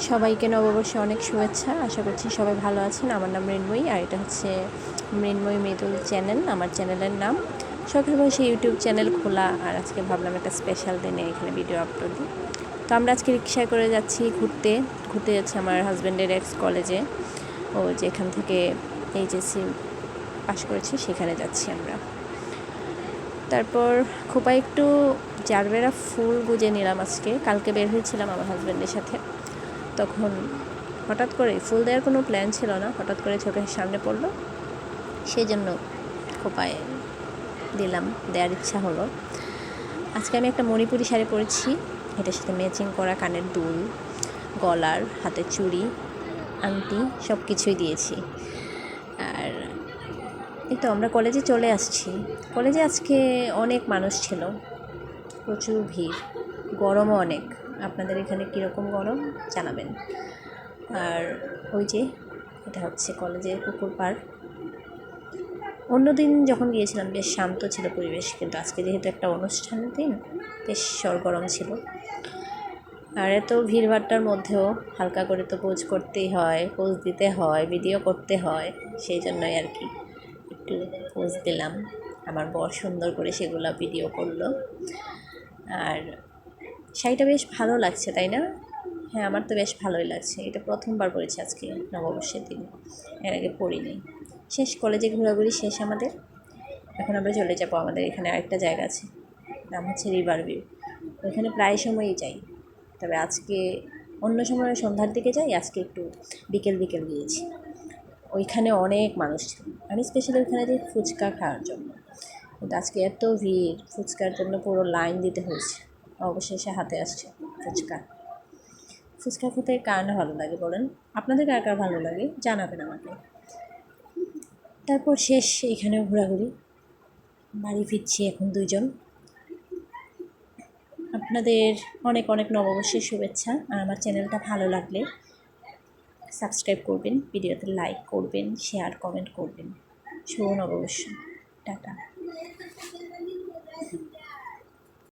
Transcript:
সবাইকে নববর্ষে অনেক শুভেচ্ছা। আশা করছি সবাই ভালো আছেন। আমার নাম মৃন্ময়ী, আর এটা হচ্ছে মৃন্ময়ী মৃদুল চ্যানেল, আমার চ্যানেলের নাম। শখের বয়সে ইউটিউব চ্যানেল খোলা, আর আজকে ভাবলাম একটা স্পেশাল দিনে এখানে ভিডিও আপলোড দিই। তো আমরা আজকে রিক্সায় করে যাচ্ছি ঘুরতে যাচ্ছি আমার হাজব্যান্ডের এক্স কলেজে। ও যেখান থেকে এইচএসসি পাশ করেছি সেখানে যাচ্ছি আমরা। তারপর খোপা একটু জারবেরা ফুল গুজে নিলাম আজকে। কালকে বের হয়েছিলাম আমার হাজব্যান্ডের সাথে, তখন হঠাৎ করে ফুল দেওয়ার কোনো প্ল্যান ছিল না, হঠাৎ করে চোখের সামনে পড়লো, সেই জন্য খোপায় দিলাম, দেওয়ার ইচ্ছা হলো। আজকে আমি একটা মণিপুরি শাড়ি পরেছি, এটার সাথে ম্যাচিং করা কানের দুল, গলার, হাতের চুড়ি, আংটি সব কিছুই দিয়েছি। আর এই তো আমরা কলেজে চলে আসছি। কলেজে আজকে অনেক মানুষ ছিল, প্রচুর ভিড়, গরমও অনেক। আপনাদের এখানে কীরকম গরম জানাবেন। আর ওই যে এটা হচ্ছে কলেজের পুকুর পাড়। অন্যদিন যখন গিয়েছিলাম বেশ শান্ত ছিল পরিবেশ, কিন্তু আজকে যেহেতু একটা অনুষ্ঠানের দিন বেশ সরগরম ছিল। আর এত ভিড়ভাট্টার মধ্যেও হালকা করে তো পোজ করতেই হয়, পোজ দিতে হয়, ভিডিও করতে হয়, সেই জন্যই আর কি একটু পোজ দিলাম। আমার বর সুন্দর করে সেগুলো ভিডিও করলো। আর শাড়িটা বেশ ভালো লাগছে, তাই না? হ্যাঁ, আমার তো বেশ ভালোই লাগছে। এটা প্রথমবার পরেছি আজকে নববর্ষের দিন, এর আগে পরিনি। শেষ কলেজে ঘোরাঘুরি শেষ আমাদের। এখন আমরা চলে যাবো, আমাদের এখানে আরেকটা জায়গা আছে, নাম হচ্ছে রিভার ভিউ। ওইখানে প্রায় সময়ই যাই, তবে আজকে অন্য সময় সন্ধ্যার দিকে যাই, আজকে একটু বিকেল গিয়েছি। ওইখানে অনেক মানুষ ছিল, আমি স্পেশালি ওইখানে যাই ফুচকা খাওয়ার জন্য, কিন্তু আজকে এত ভিড়, ফুচকার জন্য পুরো লাইন দিতে হয়েছে। অবশেষে হাতে আসছে ফুচকা খেতে কার না ভালো লাগে বলেন? আপনাদের কার কার ভালো লাগে জানাবেন আমাকে। তারপর শেষ এখানেও ঘোরাঘুরি, বাড়ি ফিরছি এখন দুইজন। আপনাদের অনেক অনেক নববর্ষের শুভেচ্ছা। আর আমার চ্যানেলটা ভালো লাগলে সাবস্ক্রাইব করবেন, ভিডিওতে লাইক করবেন, শেয়ার কমেন্ট করবেন। শুভ নববর্ষ। টাটা।